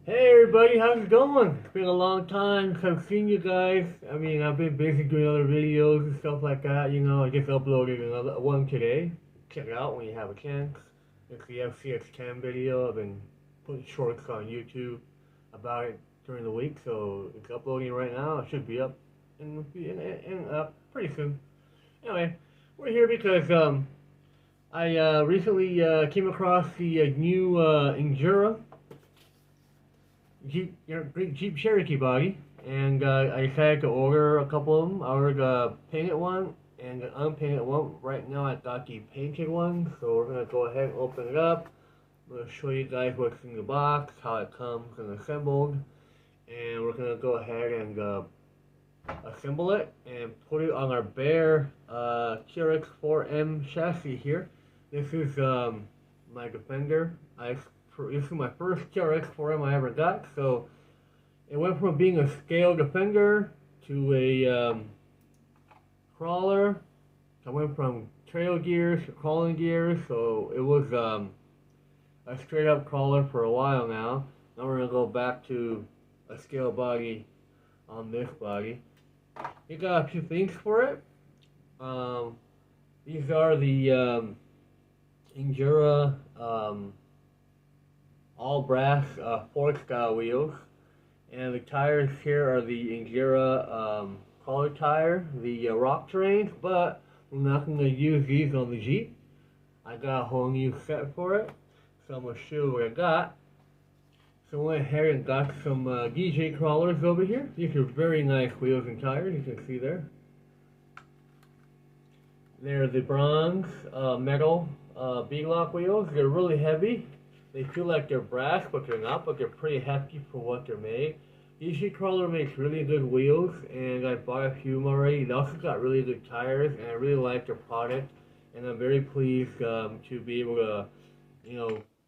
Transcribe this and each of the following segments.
Hey everybody, how's it going? It's been a long time since I've seen you guys. I've been busy doing other videos and stuff like that. I just uploaded another one today. Check it out when you have a chance. It's the FCX10 video. I've been putting shorts on YouTube about it during the week, so it's uploading right now. It should be up and up pretty soon. Anyway, we're here because I recently came across the new INJORA Jeep Cherokee body, and I decided to order a couple of them. I ordered a painted one and an unpainted one. Right now I got the painted one, so we're going to go ahead and open it up. I'm going to show you guys what's in the box, how it comes and assembled, and we're going to go ahead and assemble it and put it on our bare TRX4M chassis here. This is my Defender. This is my first TRX4M I ever got, so it went from being a scale Defender to a crawler. I went from trail gears to crawling gears, so it was a straight up crawler for a while now. Now we're going to go back to a scale body on this body. You got a few things for it. These are the INJORA all brass fork style wheels, and the tires here are the INJORA crawler tire, the rock terrains, but we're not going to use these on the Jeep. I got a whole new set for it, so I'm going to show you what I got. So I went ahead and got some DJ crawlers over here. These are very nice wheels and tires, you can see there. They're the bronze metal B-lock wheels. They're really heavy. They feel like they're brass, but they're not, but they're pretty hefty for what they're made. DJ Crawler makes really good wheels, and I bought a few of them already. They also got really good tires, and I really like their product, and I'm very pleased to be able to,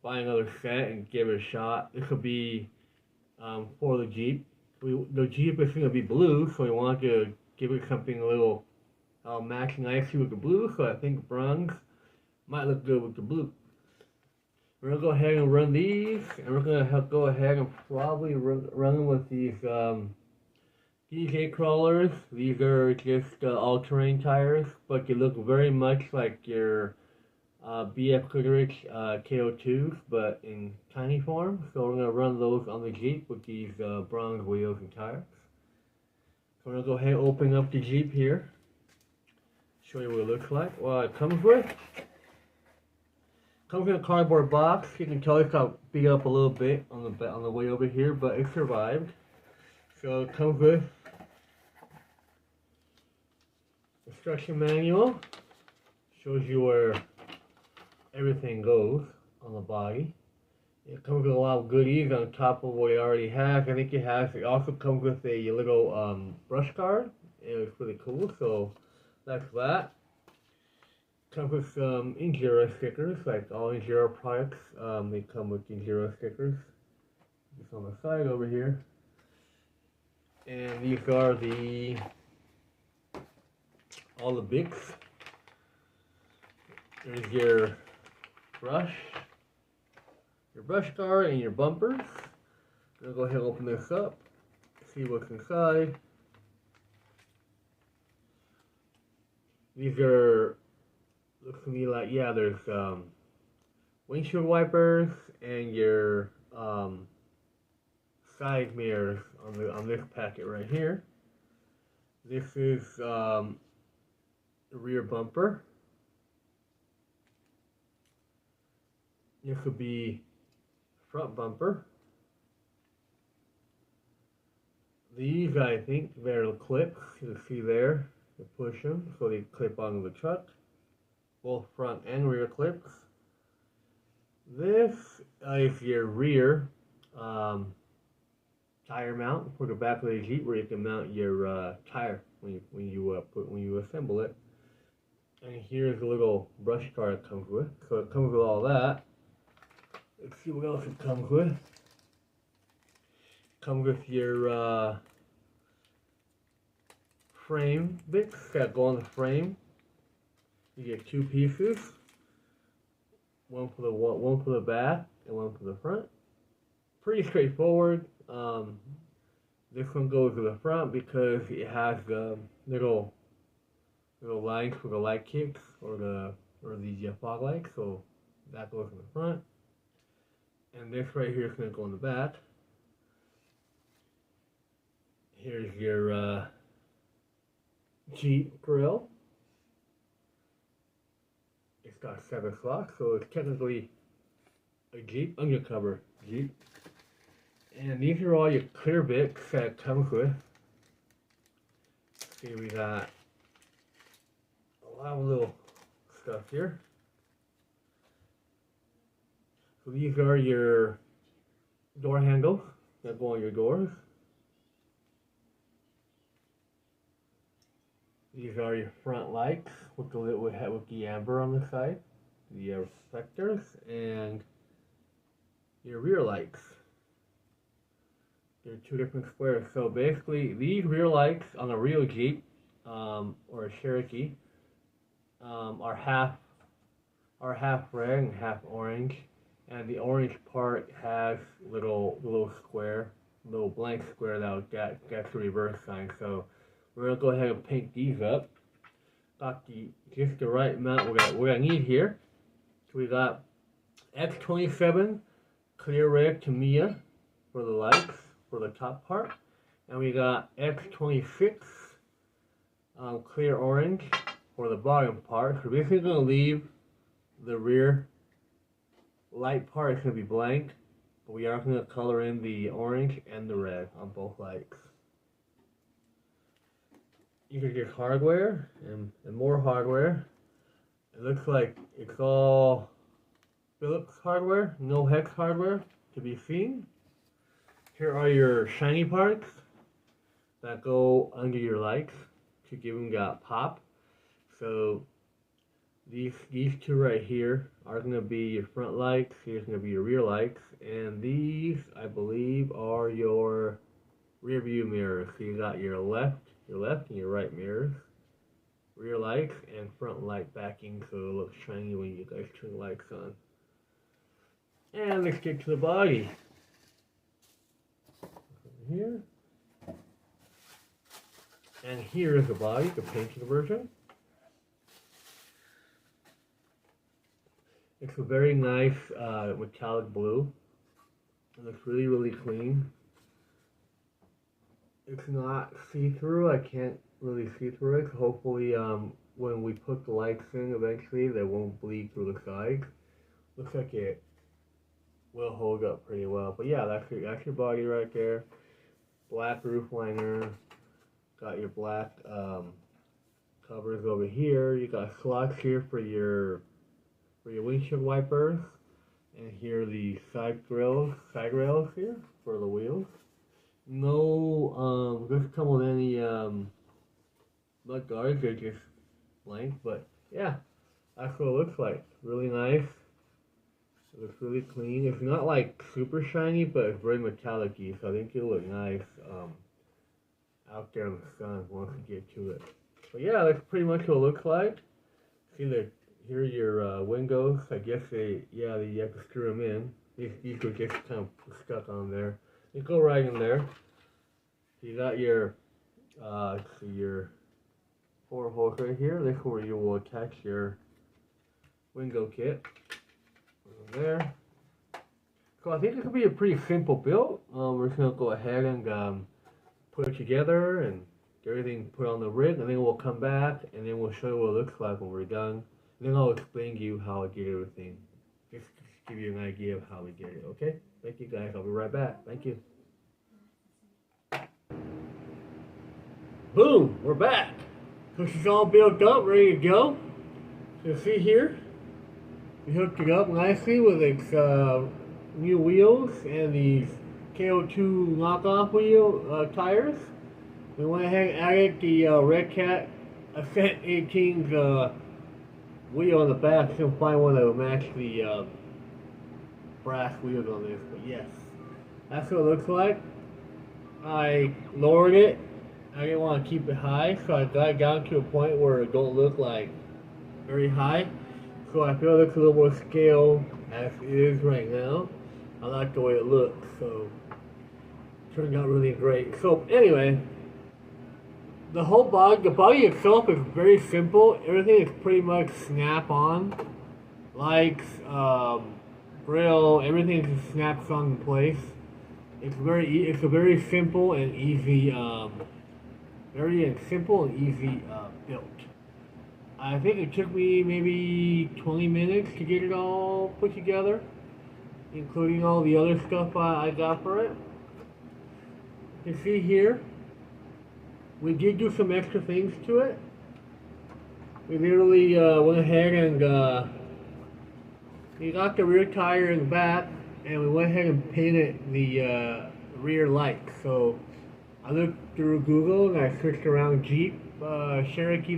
buy another set and give it a shot. This will be for the Jeep. The Jeep is going to be blue, so we wanted to give it something a little matching nicely with the blue, so I think bronze might look good with the blue. We're going to go ahead and run these, and we're going to go ahead and probably run them with these DJ crawlers. These are just all-terrain tires, but they look very much like your BF Goodrich KO2s, but in tiny form. So we're going to run those on the Jeep with these bronze wheels and tires. So we're going to go ahead and open up the Jeep here. Show you what it looks like. What it comes with. Comes in a cardboard box. You can tell it got beat up a little bit on the way over here, but it survived. So it comes with instruction manual. Shows you where everything goes on the body. It comes with a lot of goodies on top of what it already has. I think it also comes with a little brush guard. It's really cool. So that's that. Comes with some INJORA stickers, like all INJORA products. They come with INJORA stickers. Just on the side over here. And these are all the bits. There's your brush guard, and your bumpers. I'm gonna go ahead and open this up, see what's inside. These are, looks to me like, yeah, there's windshield wipers and your side mirrors on this packet right here. This is the rear bumper. This would be front bumper. These, I think, they're clips. You can see there. You push them so they clip onto the truck. Both front and rear clips. This is your rear tire mount for the back of the Jeep, where you can mount your tire when you assemble it. And here's a little brush guard it comes with. So it comes with all that. Let's see what else it comes with. Comes with your frame bits that go on the frame. You get two pieces, one for the back and one for the front. pretty straightforward. This one goes to the front because it has the little lines for the light kicks or the fog lights, so that goes in the front. And this right here is going to go in the back. Here's your Jeep grill. It's got 7 slots, so it's technically a Jeep undercover Jeep. And these are all your clear bits that it comes with. See, we got a lot of little stuff here. So these are your door handles that go on your doors. These are your front lights with the amber on the side, the reflectors, and your rear lights. They're 2 different squares. So basically, these rear lights on a real Jeep or a Cherokee are half red and half orange, and the orange part has little blank square that gets the reverse sign. So we're gonna go ahead and paint these up. Got just the right amount we're gonna need here. So we got X27 clear red Tamiya for the lights for the top part, and we got X26 clear orange for the bottom part. So this is gonna leave the rear light part is gonna be blank, but we are gonna color in the orange and the red on both lights. You can get hardware and more hardware. It looks like it's all Phillips hardware, no hex hardware to be seen. Here are your shiny parts that go under your lights to give them that pop. So these 2 right here are going to be your front lights. Here's going to be your rear lights, and these I believe are your rear view mirrors. So you got your left and your right mirrors, rear lights, and front light backing, so it looks shiny when you guys turn the lights on. And let's get to the body. Over here. And here is the body, the painted version. It's a very nice metallic blue. It looks really, really clean. It's not see-through. I can't really see through it. Hopefully, when we put the lights in eventually, they won't bleed through the sides. Looks like it will hold up pretty well. But yeah, that's your body right there. Black roof liner. Got your black covers over here. You got slots here for your windshield wipers, and here are the side rails here for the wheels. No, doesn't come with any mud guards. They're just blank, but yeah, that's what it looks like. Really nice. It looks really clean. It's not like super shiny, but it's very metallic-y, so I think it'll look nice out there in the sun once we get to it. But yeah, that's pretty much what it looks like. See, here are your windows. I guess you have to screw them in. These are just kind of stuck on there. They go right in there. You got your 4 holes right here. This is where you will attach your window kit. There. So I think it could be a pretty simple build. We're just gonna go ahead and put it together and get everything put on the rig, and then we'll come back and then we'll show you what it looks like when we're done. And then I'll explain to you how I get everything. Just give you an idea of how we get it, okay? Thank you guys. I'll be right back. Thank you. Boom! We're back. This is all built up, ready to go. So see here, we hooked it up nicely with its new wheels and these KO2 knockoff wheel tires. We went ahead and added the Red Cat Ascent 18's wheel on the back. You'll find one that will match the brass wheels on this, but yes, that's what it looks like. I lowered it. I didn't want to keep it high, so I got it down to a point where it don't look like very high. So I feel it looks a little more scale as it is right now. I like the way it looks, so it turned out really great. So anyway, the body itself is very simple. Everything is pretty much snap-on. Lights, grill, everything just snaps on in place. It's a very simple and easy, built. I think it took me maybe 20 minutes to get it all put together, including all the other stuff I got for it. You can see here, we did do some extra things to it. We literally went ahead and we got the rear tire in the back, and we went ahead and painted the rear lights. So I looked through Google and I searched around Jeep Cherokee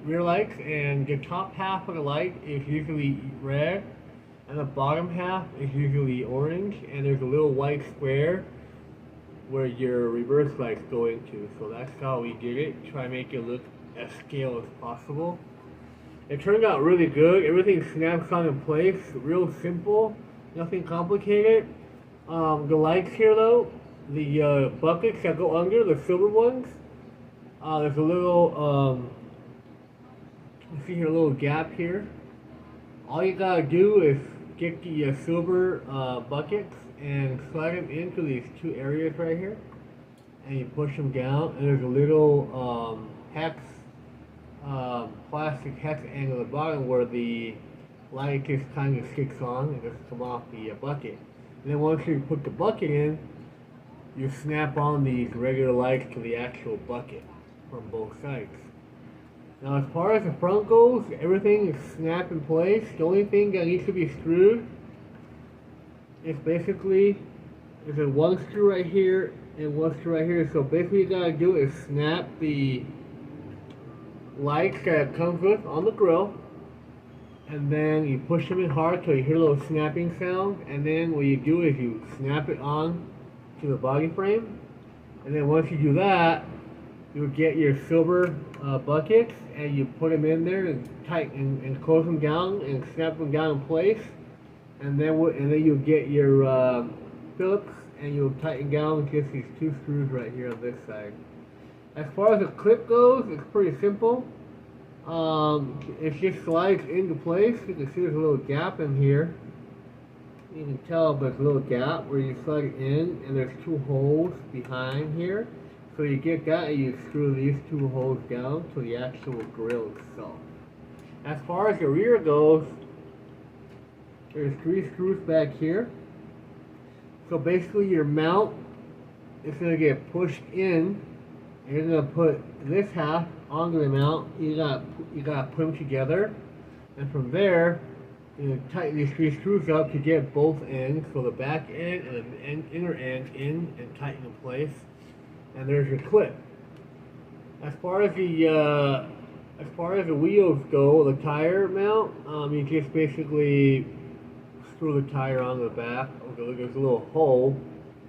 rear lights, and the top half of the light is usually red, and the bottom half is usually orange, and there's a little white square where your reverse lights go into. So that's how we did it, try to make it look as scale as possible. It turned out really good. Everything snaps on in place, real simple, nothing complicated. The lights here though, the buckets that go under, the silver ones, there's a little, you see here a little gap here. All you gotta do is get the silver buckets and slide them into these two areas right here, and you push them down, and there's a little plastic hex angle at the bottom where the light just kind of sticks on and just come off the bucket. And then once you put the bucket in, you snap on these regular lights to the actual bucket from both sides. Now as far as the front goes, everything is snapped in place. The only thing that needs to be screwed is basically, there's a one screw right here and one screw right here. So basically you gotta do is snap the lights that it comes with on the grill, and then you push them in hard till you hear a little snapping sound, and then what you do is you snap it on to the body frame, and then once you do that, you get your silver buckets, and you put them in there and tighten and close them down and snap them down in place, and then you get your Phillips, and you'll tighten down just these two screws right here on this side. As far as the clip goes, it's pretty simple. It just slides into place. You can see there's a little gap in here. You can tell, but there's a little gap where you slide it in, and there's two holes behind here. So you get that, and you screw these two holes down to the actual grill itself. As far as the rear goes, there's 3 screws back here. So basically your mount is going to get pushed in, and you're going to put this half onto the mount. You gotta put them together, and from there you tighten these 3 screws up to get both ends, so the back end and the inner end in and tighten in place. And there's your clip. As far as the wheels go, the tire mount, you just basically screw the tire on the back. There's a little hole,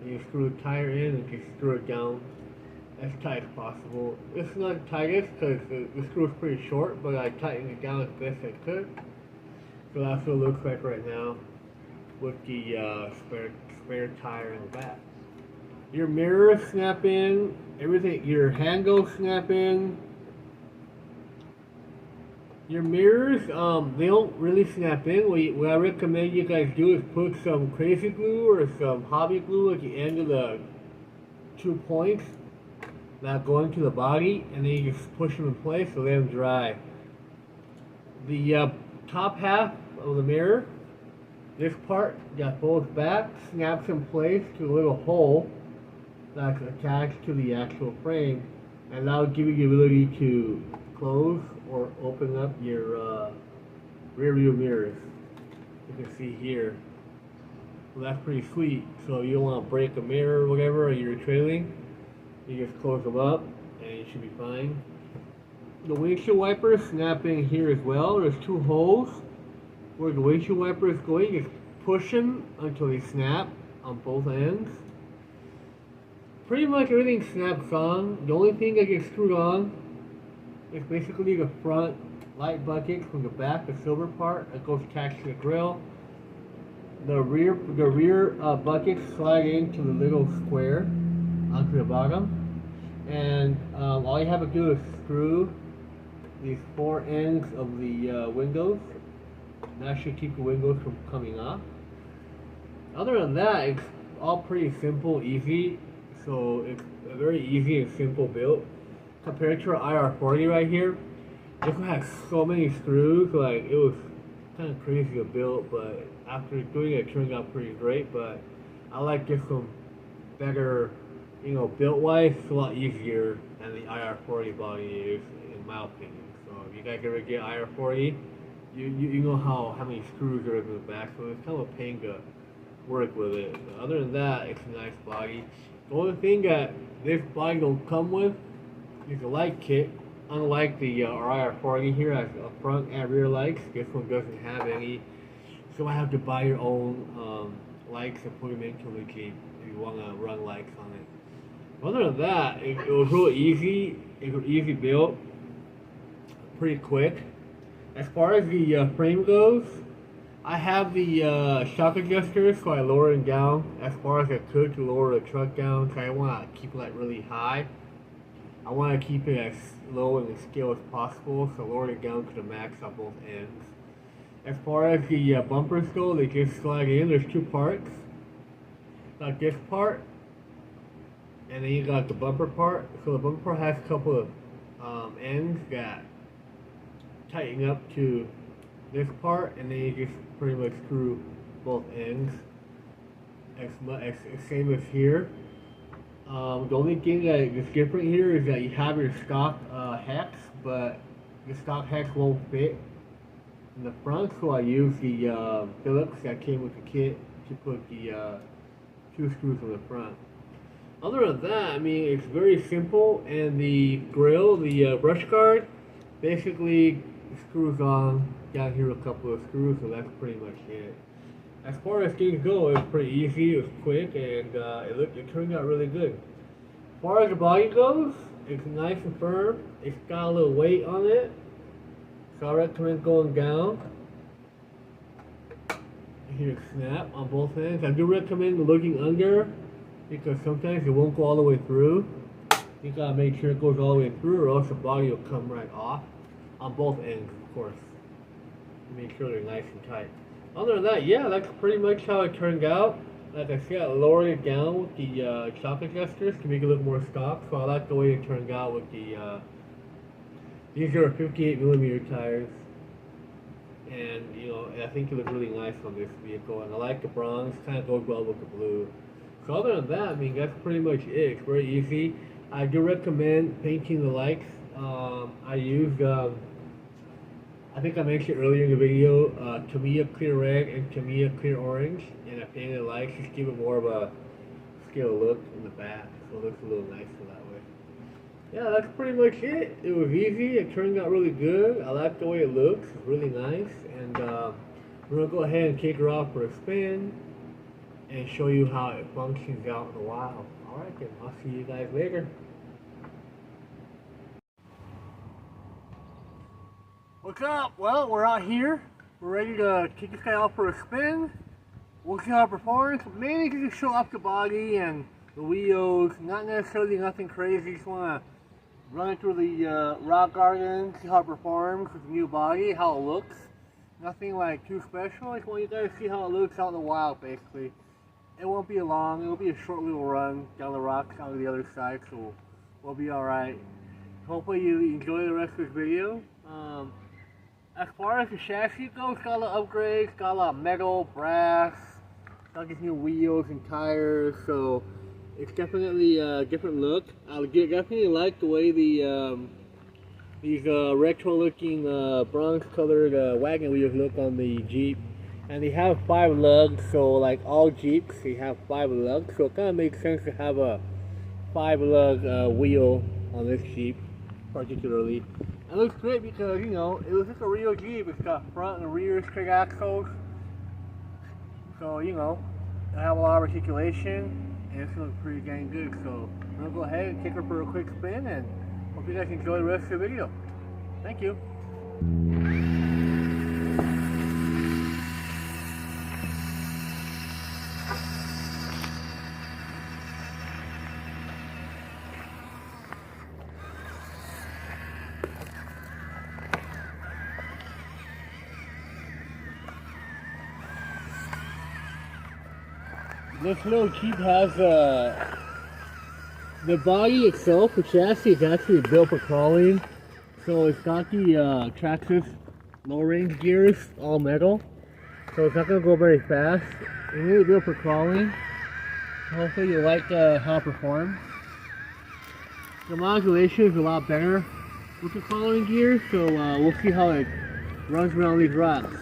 and you screw the tire in and just screw it down as tight as possible. It's not the tightest because the screw is pretty short, but I tightened it down as best I could. So that's what it looks like right now with the spare tire in the back. Your mirrors snap in, everything, your handles snap in. Your mirrors, they don't really snap in. What I recommend you guys do is put some crazy glue or some hobby glue at the end of the 2 points that go into the body, and then you just push them in place so they don't dry. The top half of the mirror, this part that folds back, snaps in place to a little hole that's attached to the actual frame, and that'll give you the ability to close or open up your rear view mirrors. You can see here. Well, that's pretty sweet. So you don't want to break a mirror or whatever, or you're trailing, you just close them up and you should be fine. The windshield wipers snap in here as well. There's 2 holes where the windshield wiper is going. You just push them until they snap on both ends. Pretty much everything snaps on. The only thing that gets screwed on is basically the front light bucket from the back, the silver part that goes attached to the grill. the rear buckets slide into the little square onto the bottom, and all you have to do is screw these 4 ends of the windows. That should keep the windows from coming off. Other than that, it's all pretty simple, easy. So it's a very easy and simple build compared to our IR40 right here. This one has so many screws, like it was kind of crazy to build, but after doing it, it turned out pretty great. But I like this one better, you know, built wise. It's a lot easier than the IR40 body is, in my opinion. So if you guys ever get IR40, you know how many screws are in the back, so it's kind of a pain to work with it. But other than that, it's a nice body. The only thing that this body don't come with is a light kit. Unlike the IR40 here, has a front and rear lights. This one doesn't have any, so I have to buy your own lights and put them into the Jeep if you want to run lights on it. Other than that, it was really easy. It was easy built, pretty quick. As far as the frame goes, I have the shock adjusters, so I lower it down as far as I could to lower the truck down. So I want to keep it like really high. I want to keep it as low in the scale as possible, so lower it down to the max on both ends. As far as the bumpers go, they just slide in. There's 2 parts. Got this part, and then you got the bumper part. So the bumper part has a couple of ends that tighten up to this part, and then you just pretty much screw both ends. Same as here. The only thing that is different here is that you have your stock hex, but the stock hex won't fit in the front, so I use the Phillips that came with the kit to put the 2 screws in the front. Other than that, I mean, it's very simple, and the grill, the brush guard, basically screws on down here a couple of screws, so that's pretty much it. As far as things go, it was pretty easy, it was quick, and it turned out really good. As far as the body goes, it's nice and firm. It's got a little weight on it, so I recommend going down. Here, snap on both ends. I do recommend looking under, because sometimes it won't go all the way through. You gotta make sure it goes all the way through, or else the body will come right off. On both ends, of course. Make sure they're nice and tight. Other than that, yeah, that's pretty much how it turned out. Like I said, I lowered it down with the shock adjusters to make it look more stock. So I like the way it turned out with the, these are 58mm tires. And, you know, I think it looks really nice on this vehicle. And I like the bronze, kind of goes well with the blue. So other than that, I mean, that's pretty much it. It's very easy. I do recommend painting the lights. I used, I think I mentioned earlier in the video, Tamiya clear red and Tamiya clear orange, and I painted the lights just to give it more of a scale look in the back, so it looks a little nicer that way. Yeah, that's pretty much it. It was easy, it turned out really good. I like the way it looks, it's really nice, and we're going to go ahead and take her off for a spin and show you how it functions out in the wild. Alright then, I'll see you guys later. What's up? Well, we're out here. We're ready to take this guy out for a spin. We'll see how it performs. Mainly just show off the body and the wheels. Not necessarily nothing crazy. Just want to run it through the rock garden, see how it performs with the new body, how it looks. Nothing like too special. I just want you guys to see how it looks out in the wild, basically. It won't be long. It'll be a short little run down the rocks on the other side, so we'll be alright. Hopefully you enjoy the rest of this video. As far as the chassis goes, got a lot of upgrades, got a lot of metal, brass, got these new wheels and tires, so it's definitely a different look. I definitely like the way these retro-looking bronze-colored wagon wheels look on the Jeep. And they have 5 lugs, so like all Jeeps, they have 5 lugs, so it kind of makes sense to have a 5-lug wheel on this Jeep, particularly. It looks great because, you know, it looks like a real Jeep. It's got front and rear straight axles. So, you know, I have a lot of articulation, and it's looking pretty dang good. So, I'm going to go ahead and take her for a quick spin, and hope you guys enjoy the rest of the video. Thank you. This little Jeep has the body itself, the chassis is actually built for crawling. So it's got the Traxxas low range gears, all metal. So it's not going to go very fast. It's really built for crawling. Hopefully you like how it performs. The modulation is a lot better with the crawling gears, so we'll see how it runs around these rocks.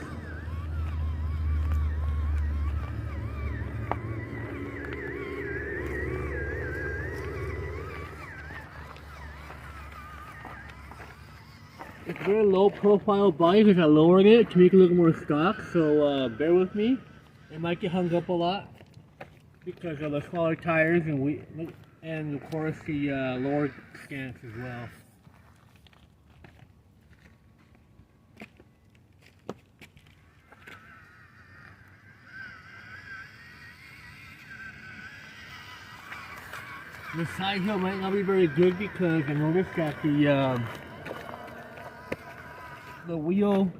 It's a very low profile bike because I lowered it to make it look more stock, so bear with me. It might get hung up a lot because of the smaller tires and of course the lower stance as well. The side hill might not be very good because I noticed that the wheel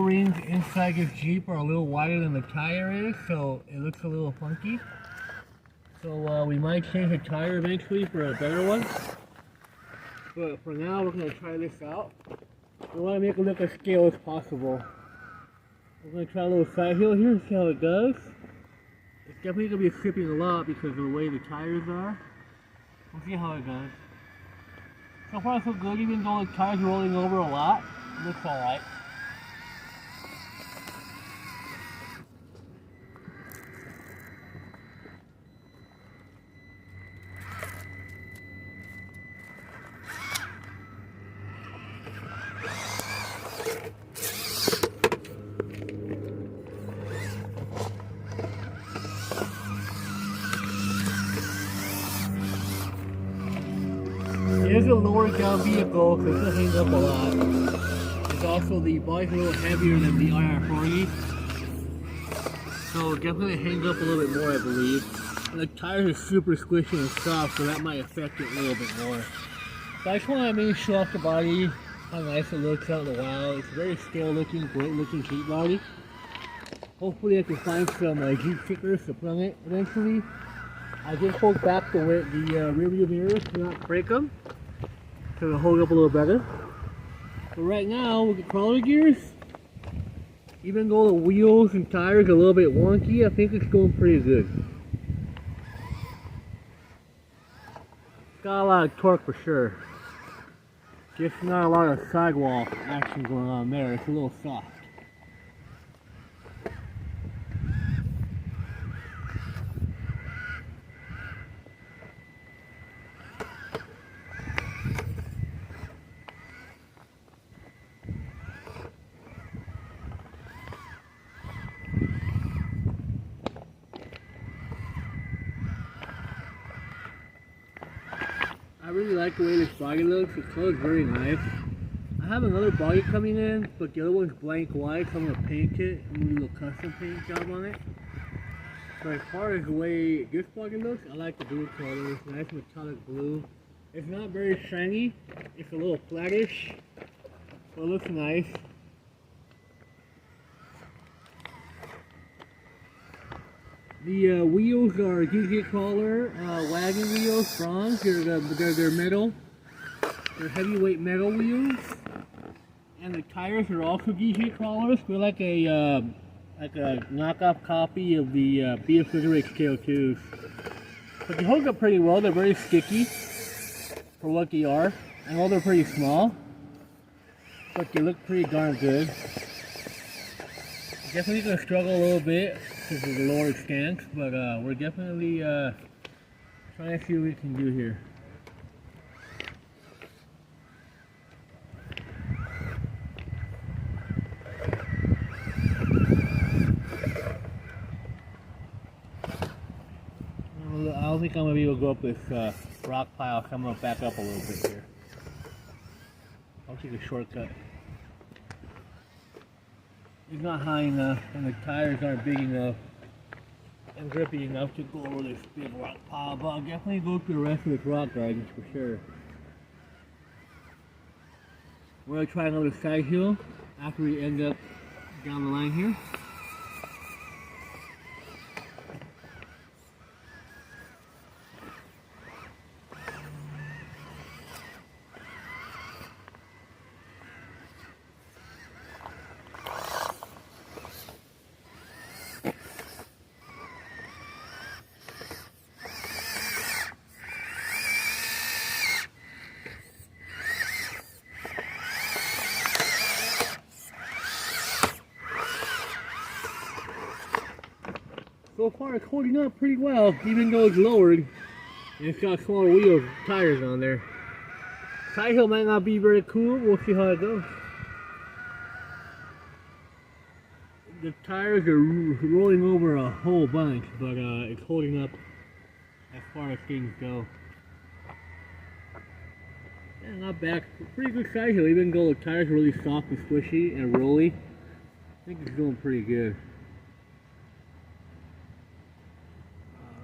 rings inside this Jeep are a little wider than the tire is, so it looks a little funky. So we might change the tire eventually for a better one. But for now, we're going to try this out. We want to make it look as scale as possible. We're going to try a little side hill here and see how it does. It's definitely going to be slipping a lot because of the way the tires are. We'll see how it goes. So far so good, even though the tires are rolling over a lot. It looks alright. It is a lower down vehicle, so it's hang up a lot. It's also the body's a little heavier than the IR40, so definitely hang up a little bit more, I believe. And the tires are super squishy and soft, so that might affect it a little bit more. So I just want to maybe show off the body, how nice it looks out in the wild. It's a very scale looking, great looking Jeep body. Hopefully I can find some Jeep stickers to put on it eventually. I just pulled back the rear view mirrors to not break them, so it'll hold up a little better. But right now, with the crawler gears, even though the wheels and tires are a little bit wonky, I think it's going pretty good. It's got a lot of torque for sure. Just not a lot of sidewall action going on there. It's a little soft. I really like the way this body looks. The color is very nice. I have another body coming in, but the other one's blank white, so I'm going to paint it and do a little custom paint job on it. So as far as the way this body looks, I like the blue color. It's nice metallic blue. It's not very shiny. It's a little flattish, but it looks nice. The wheels are DJ crawler wagon wheels, bronze. They're metal. They're heavyweight metal wheels. And the tires are also DJ crawlers. They're like a knockoff copy of the BF KO2s. But they hold up pretty well. They're very sticky for what they are. I know they're pretty small, but they look pretty darn good. Definitely gonna struggle a little bit because of the lower stance, but we're definitely trying to see what we can do here. I don't think I'm gonna be able to go up this rock pile, so I'm gonna back up a little bit here. I'll take a shortcut. It's not high enough, and the tires aren't big enough and grippy enough to go over this big rock pile, but I'll definitely go through the rest of this rock gardens for sure. We're going to try another side hill after we end up down the line here. so far it's holding up pretty well, even though it's lowered. And it's got smaller wheels, tires on there. Side hill might not be very cool, we'll see how it goes. The tires are rolling over a whole bunch, but it's holding up as far as things go. Yeah, not bad. Pretty good side hill, even though the tires are really soft and squishy and rolly. I think it's doing pretty good.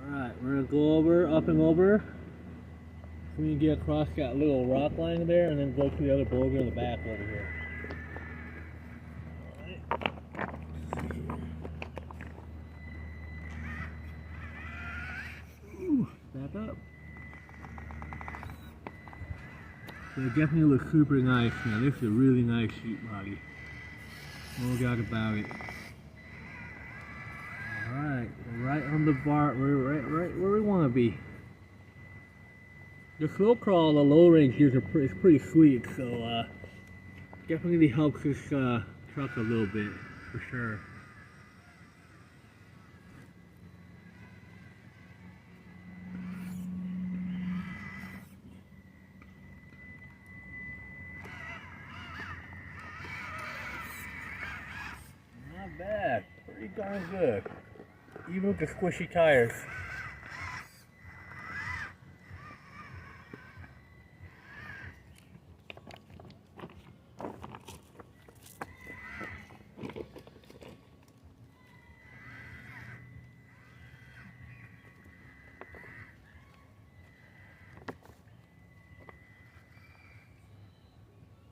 Alright, we're going to go over, up and over. So we can get across that little rock line there and then go to the other boulder in the back over here. Ooh, back up. So it definitely looks super nice now. This is a really nice sheet body. No doubt about it. Alright, right on the bar, we're right where we want to be. The slow crawl, the low range here is pretty sweet, so definitely helps this truck a little bit, for sure. Not bad, pretty darn good, even with the squishy tires.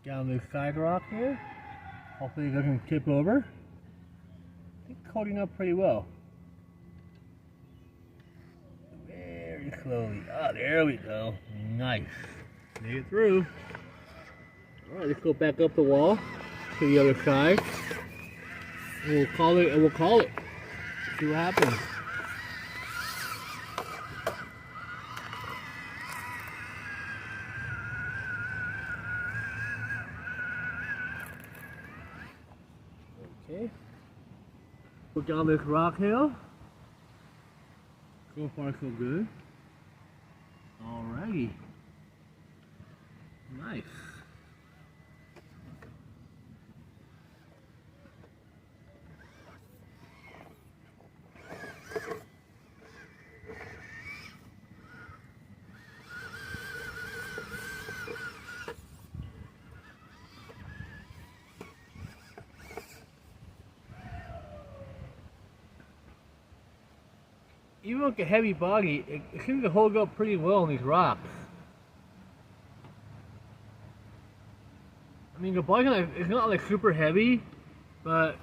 Down this side rock here. Hopefully it doesn't tip over. I think it's holding up pretty well. Very slowly. Ah, there we go. Nice. Made it through. Alright, let's go back up the wall to the other side. And we'll call it. See what happens. Okay, go down this rock hill. So far so good. Alrighty. Nice. Even with the heavy body, it seems to hold up pretty well on these rocks. I mean, the body is not like super heavy, but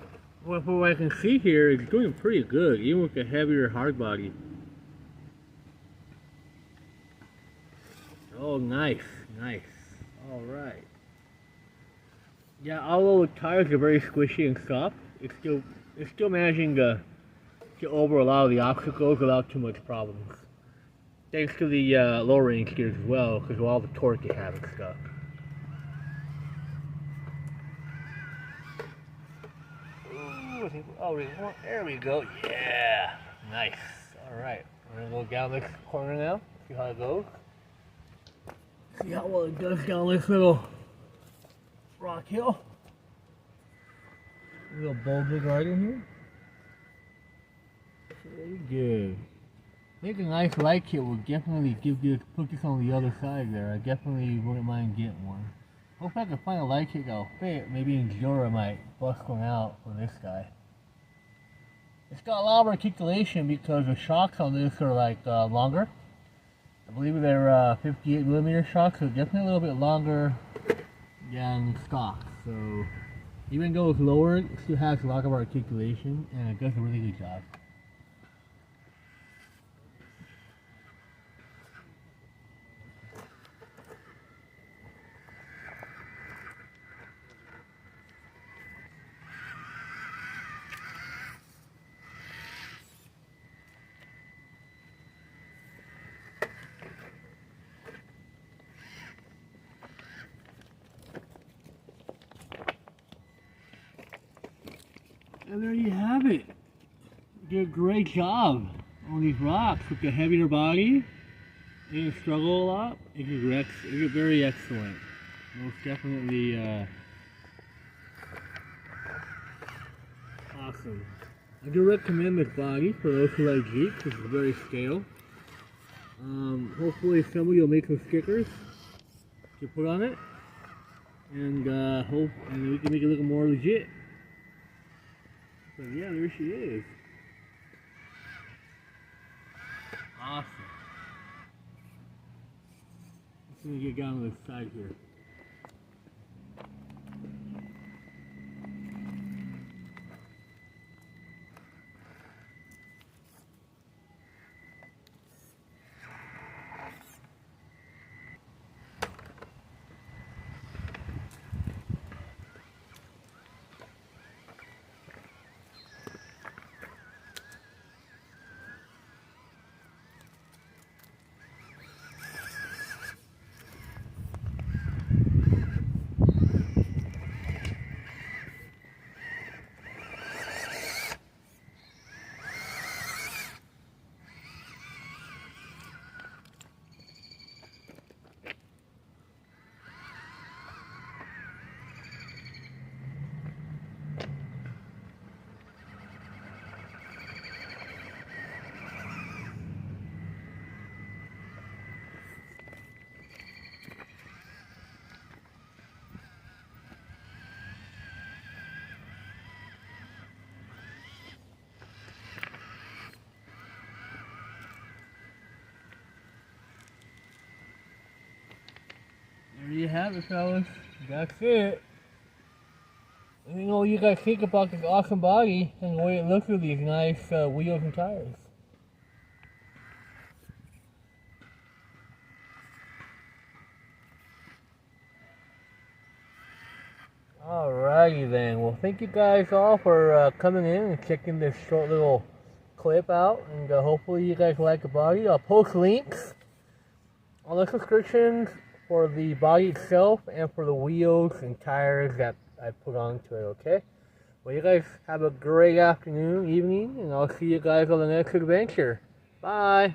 from what I can see here, it's doing pretty good, even with the heavier hard body. Oh, nice, nice. All right. Yeah, although the tires are very squishy and soft, it's still managing to get over a lot of the obstacles without too much problems. Thanks to the low range gears as well, because of all the torque you have and stuff. Ooh, oh, there we go. Yeah, nice. All right, we're gonna go down this corner now. See how it goes. See how well it does down this little rock hill. Little boulder right in here. Very good. Make a nice light kit will definitely put this on the other side there. I definitely wouldn't mind getting one. Hope I can find a light kit that'll fit. Maybe INJORA might bust one out for this guy. It's got a lot of articulation because the shocks on this are like longer. I believe they're 58mm shocks, so definitely a little bit longer than stock. So even though it's lower, it still has a lot of articulation and it does a really good job. And there you have it. did a great job on these rocks with the heavier body. They didn't struggle a lot. It did very excellent. Most definitely awesome. I do recommend this body for those who like Jeeps. It's very scale. Hopefully somebody will make some stickers to put on it, and we can make it look more legit. So yeah, there she is. Awesome. Let's see if we get down to the side here. There you have it, fellas. That's it. Let me know what you guys think about this awesome body and the way it looks with these nice wheels and tires. Alrighty then. Well, thank you guys all for coming in and checking this short little clip out. And hopefully you guys like the body. I'll post links on the descriptions for the body itself and for the wheels and tires that I put onto it, okay? Well, you guys have a great afternoon, evening, and I'll see you guys on the next adventure. Bye!